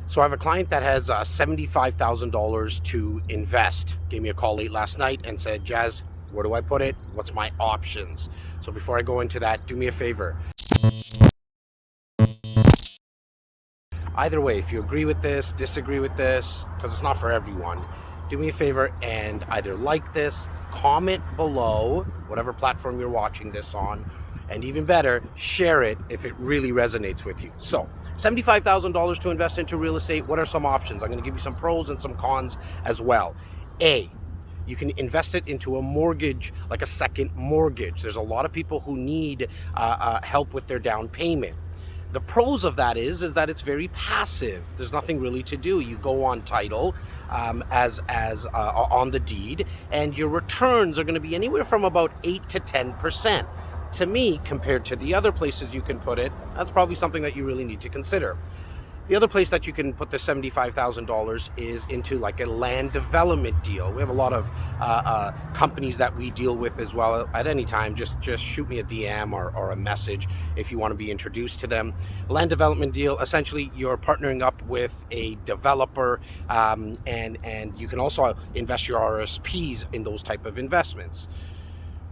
So I have a client that has $75,000 to invest. Gave me a call late last night and said, Jazz, where do I put it? What's my options? So before I go into that, do me a favor. Either way, if you agree with this, disagree with this, because it's not for everyone, do me a favor and either like this, comment below, whatever platform you're watching this on, and even better, share it if it really resonates with you. So, $75,000 to invest into real estate. What are some options? I'm going to give you some pros and some cons as well. A, you can invest it into a mortgage, like a second mortgage. There's a lot of people who need help with their down payment. The pros of that is that it's very passive. There's nothing really to do. You go on title as on the deed, and your returns are going to be anywhere from about 8 to 10%. To me, compared to the other places you can put it, that's probably something that you really need to consider. The other place that you can put the $75,000 is into like a land development deal. We have a lot of companies that we deal with as well. At any time, just shoot me a DM or a message if you want to be introduced to them. Land development deal, essentially you're partnering up with a developer, and you can also invest your RSPs in those type of investments.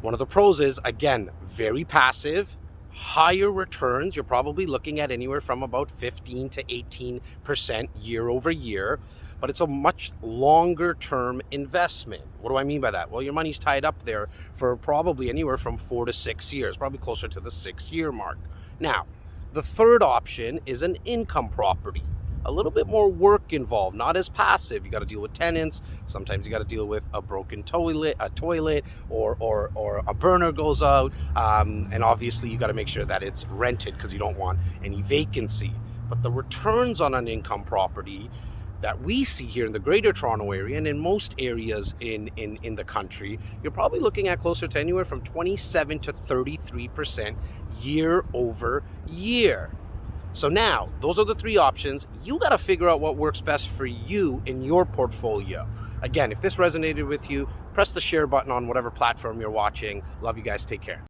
One of the pros is, again, very passive, higher returns. You're probably looking at anywhere from about 15 to 18% year over year, but it's a much longer term investment. What do I mean by that? Well, your money's tied up there for probably anywhere from 4 to 6 years, probably closer to the 6-year mark. Now, the third option is an income property. A little bit more work involved, not as passive. You got to deal with tenants. Sometimes you got to deal with a broken toilet, or a burner goes out, and obviously you got to make sure that it's rented because you don't want any vacancy. But the returns on an income property that we see here in the Greater Toronto Area and in most areas in the country, you're probably looking at closer to anywhere from 27 to 33% year over year. So now, those are the three options. You got to figure out what works best for you in your portfolio. Again, if this resonated with you, press the share button on whatever platform you're watching. Love you guys. Take care.